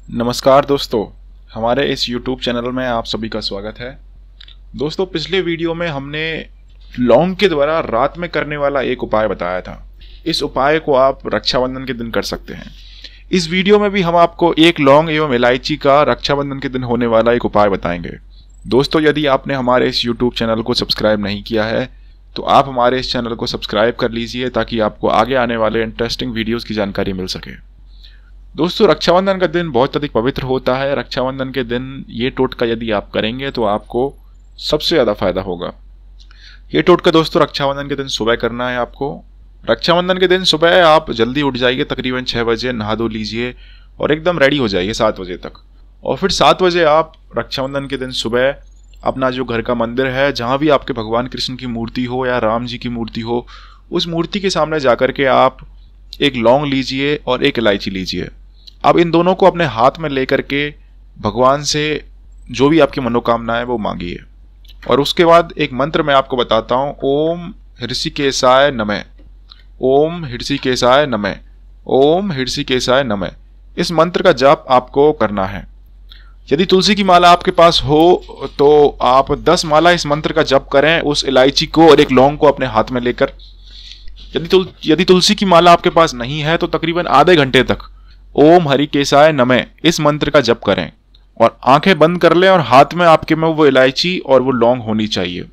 नमस्कार दोस्तों, हमारे इस YouTube चैनल में आप सभी का स्वागत है। दोस्तों, पिछले वीडियो में हमने लौंग के द्वारा रात में करने वाला एक उपाय बताया था। इस उपाय को आप रक्षाबंधन के दिन कर सकते हैं। इस वीडियो में भी हम आपको एक लौंग एवं इलायची का रक्षाबंधन के दिन होने वाला एक उपाय बताएंगे। दोस्तों, यदि आपने हमारे इस YouTube चैनल को सब्सक्राइब नहीं किया है तो आप हमारे इस चैनल को सब्सक्राइब कर लीजिए ताकि आपको आगे आने वाले इंटरेस्टिंग वीडियोज़ की जानकारी मिल सके। दोस्तों, रक्षाबंधन का दिन बहुत अधिक पवित्र होता है। रक्षाबंधन के दिन ये टोटका यदि आप करेंगे तो आपको सबसे ज़्यादा फायदा होगा। ये टोटका दोस्तों रक्षाबंधन के दिन सुबह करना है आपको। रक्षाबंधन के दिन सुबह आप जल्दी उठ जाइए, तकरीबन 6 बजे नहा धो लीजिए और एकदम रेडी हो जाइए 7 बजे तक। और फिर 7 बजे आप रक्षाबंधन के दिन सुबह अपना जो घर का मंदिर है, जहाँ भी आपके भगवान कृष्ण की मूर्ति हो या राम जी की मूर्ति हो, उस मूर्ति के सामने जाकर के आप एक लौंग लीजिए और एक इलायची लीजिए। अब इन दोनों को अपने हाथ में लेकर के भगवान से जो भी आपकी मनोकामना है वो मांगिए। और उसके बाद एक मंत्र मैं आपको बताता हूँ। ओम हृषिकेशाय नमः, ओम हृषिकेशाय नमः, ओम हृषिकेशाय नमः। इस मंत्र का जाप आपको करना है। यदि तुलसी की माला आपके पास हो तो आप 10 माला इस मंत्र का जप करें, उस इलायची को और एक लौंग को अपने हाथ में लेकर। यदि तुलसी की माला आपके पास नहीं है तो तकरीबन आधे घंटे तक ओम हरिकेशाय नमः इस मंत्र का जप करें और आंखें बंद कर लें और हाथ में आपके में वो इलायची और वो लौंग होनी चाहिए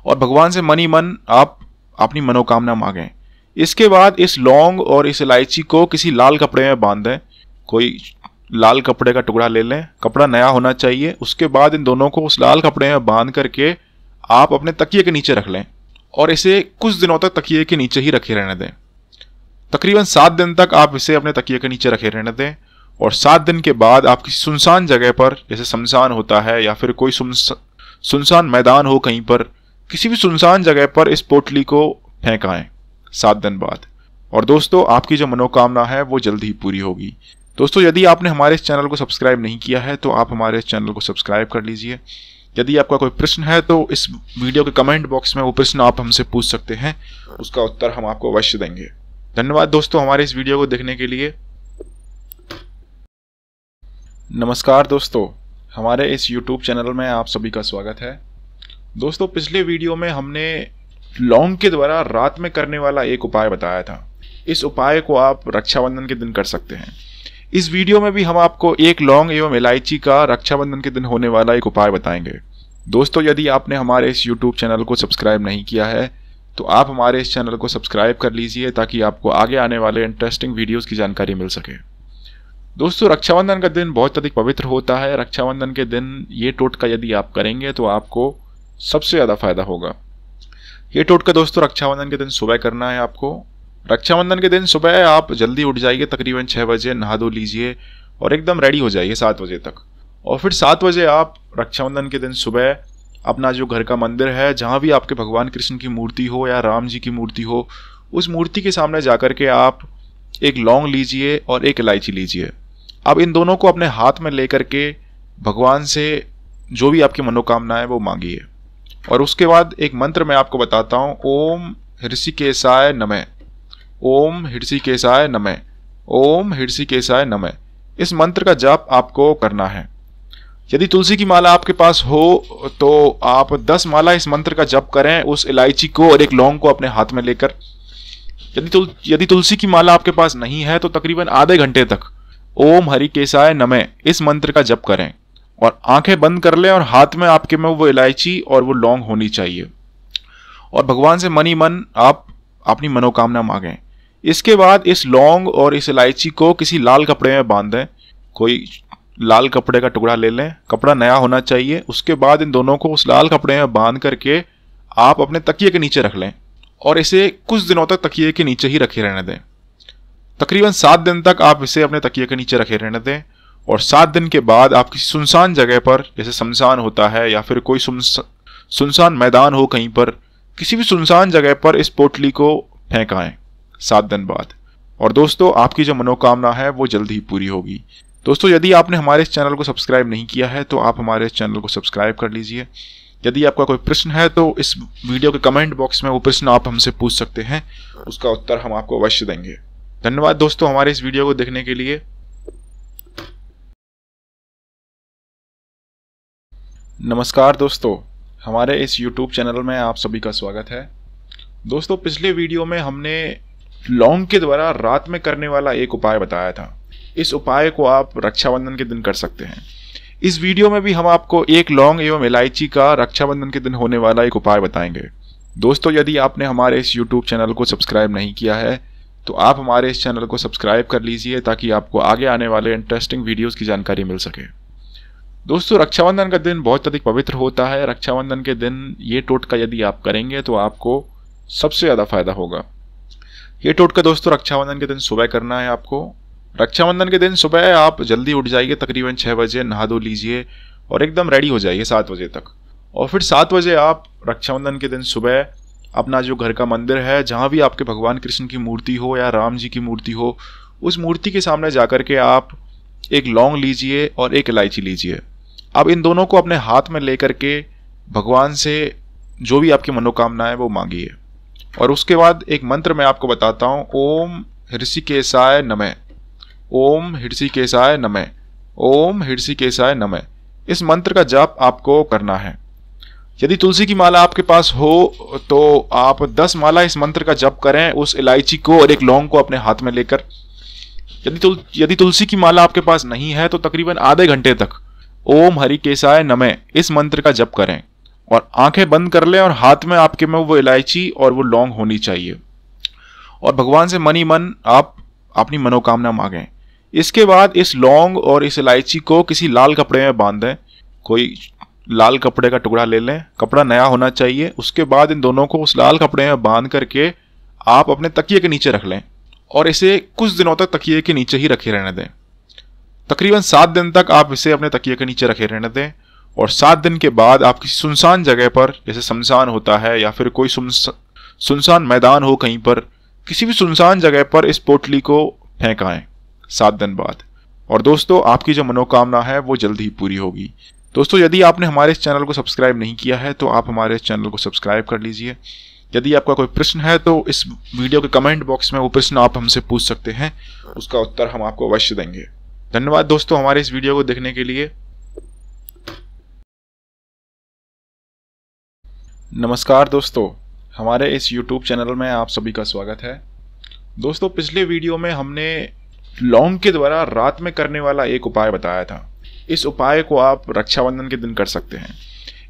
और भगवान से मन ही मन आप अपनी मनोकामना मांगें। इसके बाद इस लौंग और इस इलायची को किसी लाल कपड़े में बांध दें। कोई लाल कपड़े का टुकड़ा ले लें, कपड़ा नया होना चाहिए। उसके बाद इन दोनों को उस लाल कपड़े में बांध करके आप अपने तकिए के नीचे रख लें और इसे कुछ दिनों तक तकिए के नीचे ही रखे रहने दें। तकरीबन 7 दिन तक आप इसे अपने तकिए के नीचे रखे रहने दें और 7 दिन के बाद आप किसी सुनसान जगह पर, जैसे शमशान होता है या फिर कोई सुनसान मैदान हो, कहीं पर किसी भी सुनसान जगह पर इस पोटली को फेंक आएं 7 दिन बाद। और दोस्तों, आपकी जो मनोकामना है वो जल्द ही पूरी होगी। दोस्तों, यदि आपने हमारे इस चैनल को सब्सक्राइब नहीं किया है तो आप हमारे इस चैनल को सब्सक्राइब कर लीजिए। यदि आपका कोई प्रश्न है तो इस वीडियो के कमेंट बॉक्स में वो प्रश्न आप हमसे पूछ सकते हैं, उसका उत्तर हम आपको अवश्य देंगे। धन्यवाद दोस्तों हमारे इस वीडियो को देखने के लिए। नमस्कार दोस्तों, हमारे इस YouTube चैनल में आप सभी का स्वागत है। दोस्तों, पिछले वीडियो में हमने लौंग के द्वारा रात में करने वाला एक उपाय बताया था। इस उपाय को आप रक्षाबंधन के दिन कर सकते हैं। इस वीडियो में भी हम आपको एक लौंग एवं इलायची का रक्षाबंधन के दिन होने वाला एक उपाय बताएंगे। दोस्तों, यदि आपने हमारे इस YouTube चैनल को सब्सक्राइब नहीं किया है तो आप हमारे इस चैनल को सब्सक्राइब कर लीजिए ताकि आपको आगे आने वाले इंटरेस्टिंग वीडियोज़ की जानकारी मिल सके। दोस्तों, रक्षाबंधन का दिन बहुत अधिक पवित्र होता है। रक्षाबंधन के दिन ये टोटका यदि आप करेंगे तो आपको सबसे ज़्यादा फायदा होगा। ये टोटका दोस्तों रक्षाबंधन के दिन सुबह करना है आपको। रक्षाबंधन के दिन सुबह आप जल्दी उठ जाइए, तकरीबन 6 बजे नहा धो लीजिए और एकदम रेडी हो जाइए 7 बजे तक। और फिर 7 बजे आप रक्षाबंधन के दिन सुबह अपना जो घर का मंदिर है, जहाँ भी आपके भगवान कृष्ण की मूर्ति हो या राम जी की मूर्ति हो, उस मूर्ति के सामने जाकर के आप एक लौंग लीजिए और एक इलायची लीजिए। अब इन दोनों को अपने हाथ में लेकर के भगवान से जो भी आपकी मनोकामना है वो मांगिए। और उसके बाद एक मंत्र मैं आपको बताता हूँ। ओम हृषिकेशाय नमः, ओम हृषिकेशाय नमः, ओम हृषिकेशाय नमः। इस मंत्र का जाप आपको करना है। यदि तुलसी की माला आपके पास हो तो आप 10 माला इस मंत्र का जप करें, उस इलायची को और एक लौंग को अपने हाथ में लेकर। यदि तुलसी की माला आपके पास नहीं है तो तकरीबन आधे घंटे तक ओम हरिकेशाय नमः इस मंत्र का जप करें और आंखें बंद कर लें और हाथ में आपके में वो इलायची और वो लौंग होनी चाहिए और भगवान से मन ही मन आप अपनी मनोकामना मांगें। इसके बाद इस लौंग और इस इलायची को किसी लाल कपड़े में बांध दें। कोई लाल कपड़े का टुकड़ा ले लें, कपड़ा नया होना चाहिए। उसके बाद इन दोनों को उस लाल कपड़े में बांध करके आप अपने तकिए के नीचे रख लें और इसे कुछ दिनों तक तकिए के नीचे ही रखे रहने दें। तकरीबन 7 दिन तक आप इसे अपने तकिए के नीचे रखे रहने दें और 7 दिन के बाद आप किसी सुनसान जगह पर, जैसे शमशान होता है या फिर कोई सुनसान मैदान हो, कहीं पर किसी भी सुनसान जगह पर इस पोटली को फेंक आएं 7 दिन बाद। और दोस्तों, आपकी जो मनोकामना है वो जल्द ही पूरी होगी। दोस्तों, यदि आपने हमारे इस चैनल को सब्सक्राइब नहीं किया है तो आप हमारे इस चैनल को सब्सक्राइब कर लीजिए। यदि आपका कोई प्रश्न है तो इस वीडियो के कमेंट बॉक्स में वो प्रश्न आप हमसे पूछ सकते हैं, उसका उत्तर हम आपको अवश्य देंगे। धन्यवाद दोस्तों हमारे इस वीडियो को देखने के लिए। नमस्कार दोस्तों, हमारे इस YouTube चैनल में आप सभी का स्वागत है। दोस्तों, पिछले वीडियो में हमने लौंग के द्वारा रात में करने वाला एक उपाय बताया था। इस उपाय को आप रक्षाबंधन के दिन कर सकते हैं। इस वीडियो में भी हम आपको एक लौंग एवं इलायची का रक्षाबंधन के दिन होने वाला एक उपाय बताएंगे। दोस्तों, यदि आपने हमारे इस YouTube चैनल को सब्सक्राइब नहीं किया है तो आप हमारे इस चैनल को सब्सक्राइब कर लीजिए ताकि आपको आगे आने वाले इंटरेस्टिंग वीडियोज़ की जानकारी मिल सके। दोस्तों, रक्षाबंधन का दिन बहुत अधिक पवित्र होता है। रक्षाबंधन के दिन ये टोटका यदि आप करेंगे तो आपको सबसे ज़्यादा फायदा होगा। ये टोटका दोस्तों रक्षाबंधन के दिन सुबह करना है आपको। रक्षाबंधन के दिन सुबह आप जल्दी उठ जाइए, तकरीबन 6 बजे नहा धो लीजिए और एकदम रेडी हो जाइए 7 बजे तक। और फिर 7 बजे आप रक्षाबंधन के दिन सुबह अपना जो घर का मंदिर है, जहाँ भी आपके भगवान कृष्ण की मूर्ति हो या राम जी की मूर्ति हो, उस मूर्ति के सामने जाकर के आप एक लौंग लीजिए और एक इलायची लीजिए। अब इन दोनों को अपने हाथ में लेकर के भगवान से जो भी आपकी मनोकामना है वो मांगिए। और उसके बाद एक मंत्र मैं आपको बताता हूँ, ओम हृषिकेशाय नमः, ओम हृषिकेशाय नमः, ओम हृषिकेशाय नमः। इस मंत्र का जाप आपको करना है। यदि तुलसी की माला आपके पास हो तो आप 10 माला इस मंत्र का जप करें, उस इलायची को और एक लौंग को अपने हाथ में लेकर। यदि तुलसी की माला आपके पास नहीं है तो तकरीबन आधे घंटे तक ओम हरिकेशाय नमः इस मंत्र का जप करें और आंखें बंद कर लें और हाथ में आपके में वो इलायची और वो लौंग होनी चाहिए और भगवान से मन ही मन आप अपनी मनोकामना मांगें। इसके बाद इस लौंग और इस इलायची को किसी लाल कपड़े में बांध दें। कोई लाल कपड़े का टुकड़ा ले लें, कपड़ा नया होना चाहिए। उसके बाद इन दोनों को उस लाल कपड़े में बांध करके आप अपने तकिए के नीचे रख लें और इसे कुछ दिनों तक तकिए के नीचे ही रखे रहने दें। तकरीबन 7 दिन तक आप इसे अपने तकिए के नीचे रखे रहने दें और 7 दिन के बाद आप किसी सुनसान जगह पर, जैसे शमशान होता है या फिर कोई सुनसान मैदान हो, कहीं पर किसी भी सुनसान जगह पर इस पोटली को फेंक आएं 7 दिन बाद। और दोस्तों, आपकी जो मनोकामना है वो जल्द ही पूरी होगी। दोस्तों, यदि आपने हमारे इस चैनल को सब्सक्राइब नहीं किया है तो आप हमारे इस चैनल को सब्सक्राइब कर लीजिए। यदि आपका कोई प्रश्न है तो इस वीडियो के कमेंट बॉक्स में वो प्रश्न आप हमसे पूछ सकते हैं, उसका उत्तर हम आपको अवश्य देंगे। धन्यवाद दोस्तों हमारे इस वीडियो को देखने के लिए। नमस्कार दोस्तों, हमारे इस YouTube चैनल में आप सभी का स्वागत है। दोस्तों, पिछले वीडियो में हमने लौंग के द्वारा रात में करने वाला एक उपाय बताया था। इस उपाय को आप रक्षाबंधन के दिन कर सकते हैं।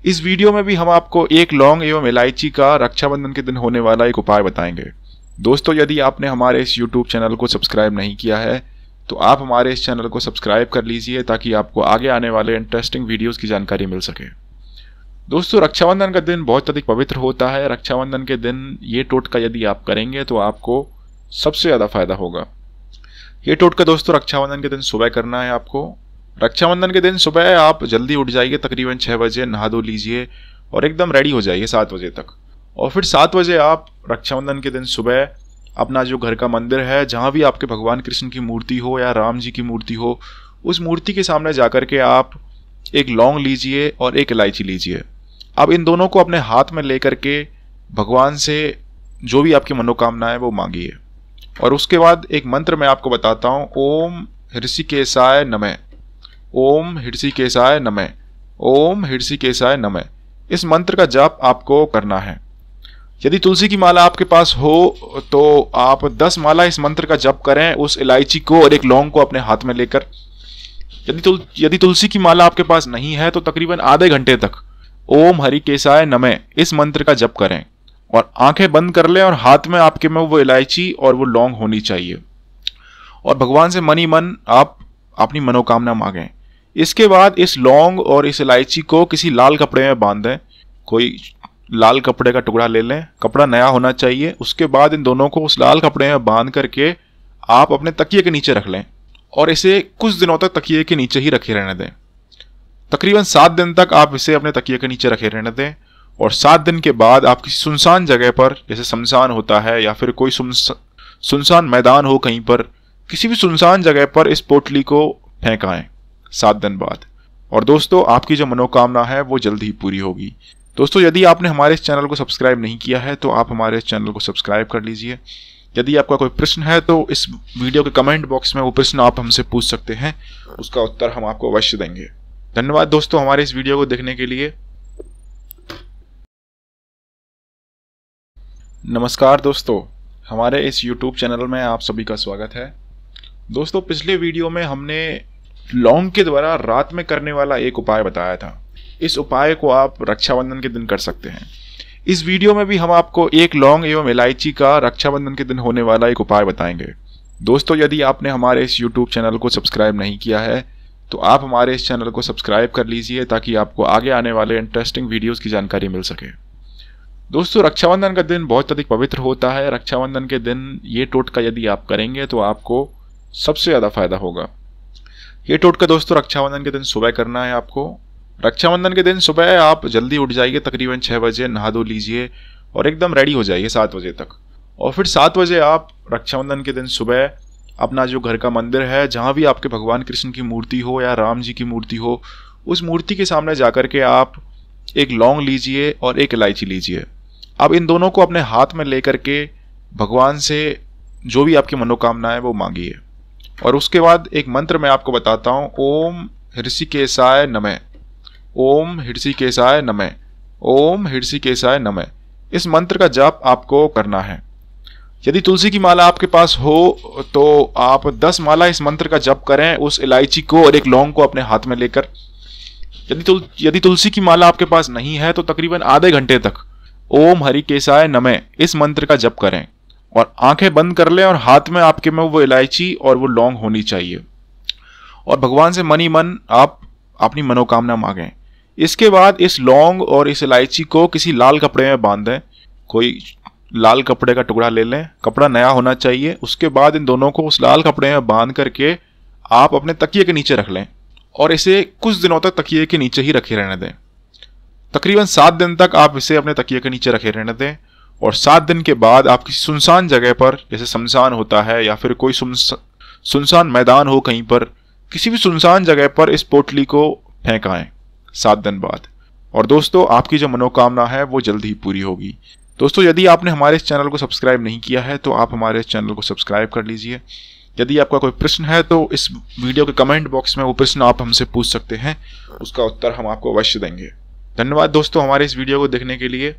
इस वीडियो में भी हम आपको एक लौंग एवं इलायची का रक्षाबंधन के दिन होने वाला एक उपाय बताएंगे। दोस्तों, यदि आपने हमारे इस YouTube चैनल को सब्सक्राइब नहीं किया है तो आप हमारे इस चैनल को सब्सक्राइब कर लीजिए ताकि आपको आगे आने वाले इंटरेस्टिंग वीडियोस की जानकारी मिल सके। दोस्तों, रक्षाबंधन का दिन बहुत अधिक पवित्र होता है। रक्षाबंधन के दिन ये टोटका यदि आप करेंगे तो आपको सबसे ज़्यादा फायदा होगा। ये टोटका दोस्तों रक्षाबंधन के दिन सुबह करना है आपको। रक्षाबंधन के दिन सुबह आप जल्दी उठ जाइए, तकरीबन 6 बजे नहा धो लीजिए और एकदम रेडी हो जाइए 7 बजे तक। और फिर 7 बजे आप रक्षाबंधन के दिन सुबह अपना जो घर का मंदिर है, जहाँ भी आपके भगवान कृष्ण की मूर्ति हो या राम जी की मूर्ति हो, उस मूर्ति के सामने जाकर के आप एक लौंग लीजिए और एक इलायची लीजिए। अब इन दोनों को अपने हाथ में लेकर के भगवान से जो भी आपकी मनोकामना है वो मांगिए। और उसके बाद एक मंत्र मैं आपको बताता हूँ, ओम हृषिकेशाय नमः, ओम हृषिकेशाय नमः, ओम हृषिकेशाय नमः। इस मंत्र का जाप आपको करना है। यदि तुलसी की माला आपके पास हो तो आप 10 माला इस मंत्र का जप करें, उस इलायची को और एक लौंग को अपने हाथ में लेकर। यदि तुलसी की माला आपके पास नहीं है तो तकरीबन आधे घंटे तक ओम हरिकेशाय नमः इस मंत्र का जप करें और आंखें बंद कर लें और हाथ में आपके में वो इलायची और वो लौंग होनी चाहिए और भगवान से मन ही मन आप अपनी मनोकामना मांगें। इसके बाद इस लौंग और इस इलायची को किसी लाल कपड़े में बांध दें। कोई लाल कपड़े का टुकड़ा ले लें, कपड़ा नया होना चाहिए। उसके बाद इन दोनों को उस लाल कपड़े में बांध करके आप अपने तकिए के नीचे रख लें और इसे कुछ दिनों तक तकिए के नीचे ही रखे रहने दें। तकरीबन 7 दिन तक आप इसे अपने तकिए के नीचे रखे रहने दें और 7 दिन के बाद आप किसी सुनसान जगह पर, जैसे शमशान होता है या फिर कोई सुनसान मैदान हो, कहीं पर किसी भी सुनसान जगह पर इस पोटली को फेंक आएं 7 दिन बाद। और दोस्तों, आपकी जो मनोकामना है वो जल्द ही पूरी होगी। दोस्तों, यदि आपने हमारे इस चैनल को सब्सक्राइब नहीं किया है तो आप हमारे इस चैनल को सब्सक्राइब कर लीजिए। यदि आपका कोई प्रश्न है तो इस वीडियो के कमेंट बॉक्स में वो प्रश्न आप हमसे पूछ सकते हैं, उसका उत्तर हम आपको अवश्य देंगे। धन्यवाद दोस्तों हमारे इस वीडियो को देखने के लिए। नमस्कार दोस्तों, हमारे इस YouTube चैनल में आप सभी का स्वागत है। दोस्तों पिछले वीडियो में हमने लौंग के द्वारा रात में करने वाला एक उपाय बताया था। इस उपाय को आप रक्षाबंधन के दिन कर सकते हैं। इस वीडियो में भी हम आपको एक लौंग एवं इलायची का रक्षाबंधन के दिन होने वाला एक उपाय बताएंगे। दोस्तों यदि आपने हमारे इस YouTube चैनल को सब्सक्राइब नहीं किया है तो आप हमारे इस चैनल को सब्सक्राइब कर लीजिए ताकि आपको आगे आने वाले इंटरेस्टिंग वीडियोस की जानकारी मिल सके। दोस्तों रक्षाबंधन का दिन बहुत अधिक पवित्र होता है। रक्षाबंधन के दिन ये टोटका यदि आप करेंगे तो आपको सबसे ज़्यादा फायदा होगा। ये टोटका दोस्तों रक्षाबंधन के दिन सुबह करना है आपको। रक्षाबंधन के दिन सुबह आप जल्दी उठ जाइए, तकरीबन 6 बजे नहा धो लीजिए और एकदम रेडी हो जाइए 7 बजे तक। और फिर 7 बजे आप रक्षाबंधन के दिन सुबह अपना जो घर का मंदिर है, जहाँ भी आपके भगवान कृष्ण की मूर्ति हो या राम जी की मूर्ति हो, उस मूर्ति के सामने जाकर के आप एक लौंग लीजिए और एक इलायची लीजिए। अब इन दोनों को अपने हाथ में लेकर के भगवान से जो भी आपकी मनोकामना है वो मांगिए। और उसके बाद एक मंत्र मैं आपको बताता हूँ, ओम हृषिकेशाय नमः, ओम हृषिकेशाय नमः, ओम हृषिकेशाय नमः। इस मंत्र का जाप आपको करना है। यदि तुलसी की माला आपके पास हो तो आप 10 माला इस मंत्र का जप करें, उस इलायची को और एक लौंग को अपने हाथ में लेकर। यदि तुलसी की माला आपके पास नहीं है तो तकरीबन आधे घंटे तक ओम हरिकेशाय नमः इस मंत्र का जप करें और आंखें बंद कर लें और हाथ में आपके में वो इलायची और वो लौंग होनी चाहिए और भगवान से मन ही मन आप अपनी मनोकामना मांगें। इसके बाद इस लौंग और इस इलायची को किसी लाल कपड़े में बांध दें। कोई लाल कपड़े का टुकड़ा ले लें, कपड़ा नया होना चाहिए। उसके बाद इन दोनों को उस लाल कपड़े में बांध करके आप अपने तकिए के नीचे रख लें और इसे कुछ दिनों तक तकिए के नीचे ही रखे रहने दें। तकरीबन 7 दिन तक आप इसे अपने तकिए के नीचे रखे रहने दें और 7 दिन के बाद आप किसी सुनसान जगह पर, जैसे शमशान होता है या फिर कोई सुनसान मैदान हो, कहीं पर किसी भी सुनसान जगह पर इस पोटली को फेंक आएं 7 दिन बाद। और दोस्तों आपकी जो मनोकामना है वो जल्द ही पूरी होगी। दोस्तों यदि आपने हमारे इस चैनल को सब्सक्राइब नहीं किया है तो आप हमारे इस चैनल को सब्सक्राइब कर लीजिए। यदि आपका कोई प्रश्न है तो इस वीडियो के कमेंट बॉक्स में वो प्रश्न आप हमसे पूछ सकते हैं, उसका उत्तर हम आपको अवश्य देंगे। धन्यवाद दोस्तों हमारे इस वीडियो को देखने के लिए।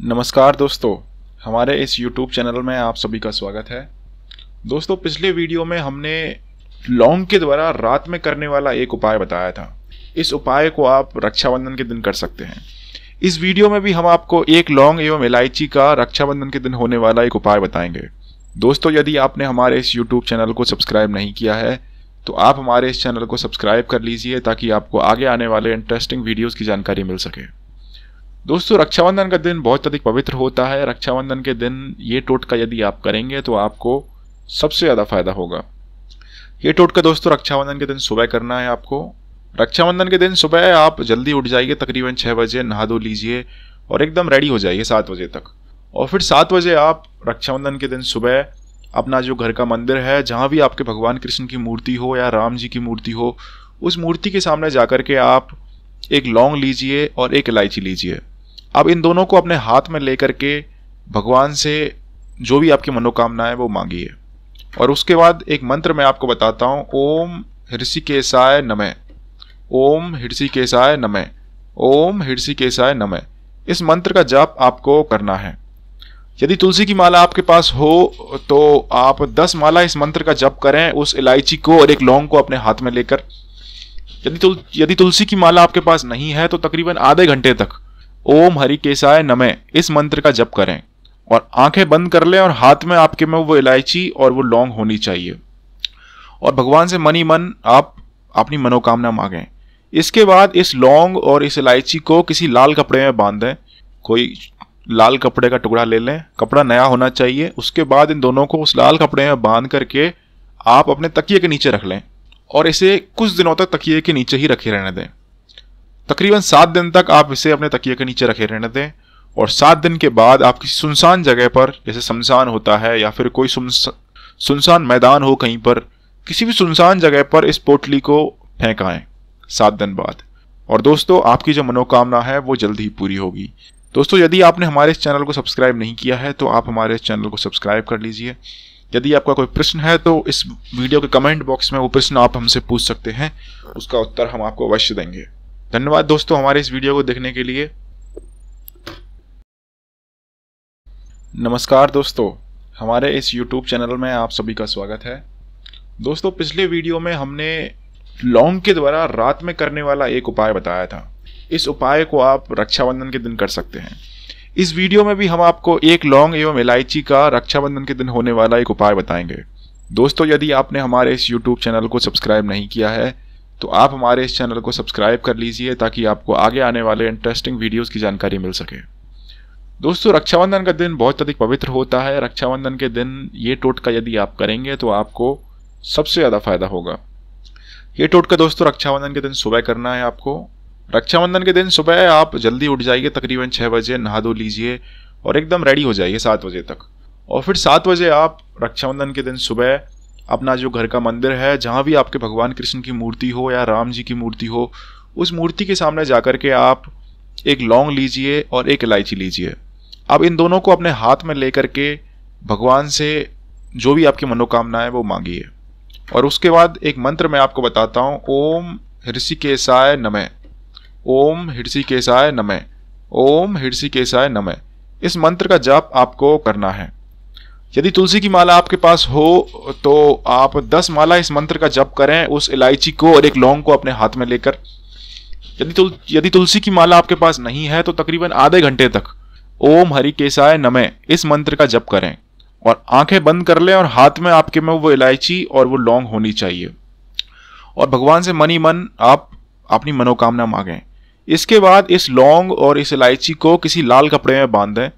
नमस्कार दोस्तों, हमारे इस YouTube चैनल में आप सभी का स्वागत है। दोस्तों पिछले वीडियो में हमने लौंग के द्वारा रात में करने वाला एक उपाय बताया था। इस उपाय को आप रक्षाबंधन के दिन कर सकते हैं। इस वीडियो में भी हम आपको एक लौंग एवं इलायची का रक्षाबंधन के दिन होने वाला एक उपाय बताएंगे। दोस्तों यदि आपने हमारे इस YouTube चैनल को सब्सक्राइब नहीं किया है तो आप हमारे इस चैनल को सब्सक्राइब कर लीजिए ताकि आपको आगे आने वाले इंटरेस्टिंग वीडियोस की जानकारी मिल सके। दोस्तों रक्षाबंधन का दिन बहुत अधिक पवित्र होता है। रक्षाबंधन के दिन ये टोटका यदि आप करेंगे तो आपको सबसे ज़्यादा फायदा होगा। ये टोटका दोस्तों रक्षाबंधन के दिन सुबह करना है आपको। रक्षाबंधन के दिन सुबह आप जल्दी उठ जाइए, तकरीबन 6 बजे नहा धो लीजिए और एकदम रेडी हो जाइए 7 बजे तक। और फिर 7 बजे आप रक्षाबंधन के दिन सुबह अपना जो घर का मंदिर है, जहाँ भी आपके भगवान कृष्ण की मूर्ति हो या राम जी की मूर्ति हो, उस मूर्ति के सामने जाकर के आप एक लौंग लीजिए और एक इलायची लीजिए। अब इन दोनों को अपने हाथ में लेकर के भगवान से जो भी आपकी मनोकामना है वो मांगिए। और उसके बाद एक मंत्र मैं आपको बताता हूँ, ओम हृषिकेशाय नमः, ओम हृषिकेशाय नमः, ओम हृषिकेशाय नमः। इस मंत्र का जाप आपको करना है। यदि तुलसी की माला आपके पास हो तो आप 10 माला इस मंत्र का जप करें, उस इलायची को और एक लौंग को अपने हाथ में लेकर। यदि तुलसी की माला आपके पास नहीं है तो तकरीबन आधे घंटे तक ओम हरिकेशाय नमः इस मंत्र का जप करें और आंखें बंद कर लें और हाथ में आपके में वो इलायची और वो लौंग होनी चाहिए और भगवान से मन ही मन आप अपनी मनोकामना मांगें। इसके बाद इस लौंग और इस इलायची को किसी लाल कपड़े में बांध दें। कोई लाल कपड़े का टुकड़ा ले लें, कपड़ा नया होना चाहिए। उसके बाद इन दोनों को उस लाल कपड़े में बांध करके आप अपने तकिए के नीचे रख लें और इसे कुछ दिनों तक तकिए के नीचे ही रखे रहने दें। तकरीबन 7 दिन तक आप इसे अपने तकिए के नीचे रखे रहने दें और 7 दिन के बाद आप किसी सुनसान जगह पर, जैसे शमशान होता है या फिर कोई सुनसान मैदान हो, कहीं पर किसी भी सुनसान जगह पर इस पोटली को फेंक आएं 7 दिन बाद। और दोस्तों आपकी जो मनोकामना है वो जल्द ही पूरी होगी। दोस्तों यदि आपने हमारे इस चैनल को सब्सक्राइब नहीं किया है तो आप हमारे इस चैनल को सब्सक्राइब कर लीजिए। यदि आपका कोई प्रश्न है तो इस वीडियो के कमेंट बॉक्स में वो प्रश्न आप हमसे पूछ सकते हैं, उसका उत्तर हम आपको अवश्य देंगे। धन्यवाद दोस्तों हमारे इस वीडियो को देखने के लिए। नमस्कार दोस्तों, हमारे इस YouTube चैनल में आप सभी का स्वागत है। दोस्तों पिछले वीडियो में हमने लौंग के द्वारा रात में करने वाला एक उपाय बताया था। इस उपाय को आप रक्षाबंधन के दिन कर सकते हैं। इस वीडियो में भी हम आपको एक लौंग एवं इलायची का रक्षाबंधन के दिन होने वाला एक उपाय बताएंगे। दोस्तों यदि आपने हमारे इस YouTube चैनल को सब्सक्राइब नहीं किया है तो आप हमारे इस चैनल को सब्सक्राइब कर लीजिए ताकि आपको आगे आने वाले इंटरेस्टिंग वीडियोस की जानकारी मिल सके। दोस्तों रक्षाबंधन का दिन बहुत अधिक पवित्र होता है। रक्षाबंधन के दिन ये टोटका यदि आप करेंगे तो आपको सबसे ज़्यादा फायदा होगा। ये टोटका दोस्तों रक्षाबंधन के दिन सुबह करना है आपको। रक्षाबंधन के दिन सुबह आप जल्दी उठ जाइए, तकरीबन 6 बजे नहा धो लीजिए और एकदम रेडी हो जाइए 7 बजे तक। और फिर 7 बजे आप रक्षाबंधन के दिन सुबह अपना जो घर का मंदिर है, जहाँ भी आपके भगवान कृष्ण की मूर्ति हो या राम जी की मूर्ति हो, उस मूर्ति के सामने जाकर के आप एक लौंग लीजिए और एक इलायची लीजिए। अब इन दोनों को अपने हाथ में लेकर के भगवान से जो भी आपकी मनोकामना है वो मांगिए। और उसके बाद एक मंत्र मैं आपको बताता हूँ, ओम हृषिकेशाय नमः, ओम हृषिकेशाय नमः, ओम हृषिकेशाय नमः। इस मंत्र का जाप आपको करना है। यदि तुलसी की माला आपके पास हो तो आप 10 माला इस मंत्र का जप करें, उस इलायची को और एक लौंग को अपने हाथ में लेकर। यदि तुलसी की माला आपके पास नहीं है तो तकरीबन आधे घंटे तक ओम हरिकेशाय नमः इस मंत्र का जप करें और आंखें बंद कर लें और हाथ में आपके में वो इलायची और वो लौंग होनी चाहिए और भगवान से मन ही मन आप अपनी मनोकामना मांगें। इसके बाद इस लौंग और इस इलायची को किसी लाल कपड़े में बांध दें।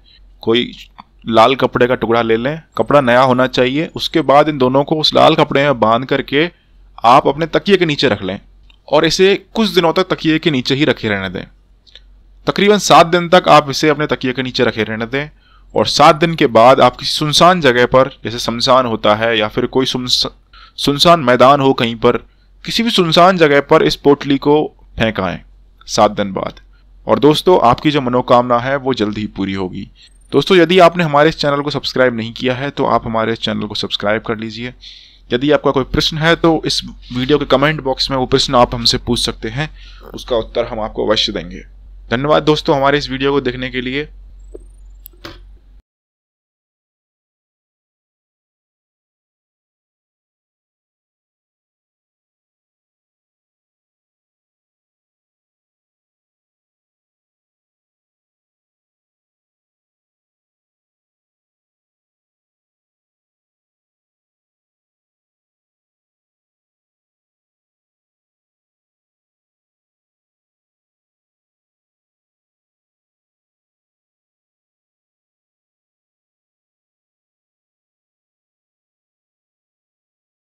कोई लाल कपड़े का टुकड़ा ले लें, कपड़ा नया होना चाहिए। उसके बाद इन दोनों को उस लाल कपड़े में बांध करके आप अपने तकिए के नीचे रख लें और इसे कुछ दिनों तक तकिए के नीचे ही रखे रहने दें। तकरीबन 7 दिन तक आप इसे अपने तकिए के नीचे रखे रहने दें और 7 दिन के बाद आप किसी सुनसान जगह पर, जैसे शमशान होता है या फिर कोई सुनसान मैदान हो, कहीं पर किसी भी सुनसान जगह पर इस पोटली को फेंक आएं 7 दिन बाद। और दोस्तों आपकी जो मनोकामना है वो जल्द ही पूरी होगी। दोस्तों यदि आपने हमारे इस चैनल को सब्सक्राइब नहीं किया है तो आप हमारे इस चैनल को सब्सक्राइब कर लीजिए। यदि आपका कोई प्रश्न है तो इस वीडियो के कमेंट बॉक्स में वो प्रश्न आप हमसे पूछ सकते हैं, उसका उत्तर हम आपको अवश्य देंगे। धन्यवाद दोस्तों हमारे इस वीडियो को देखने के लिए।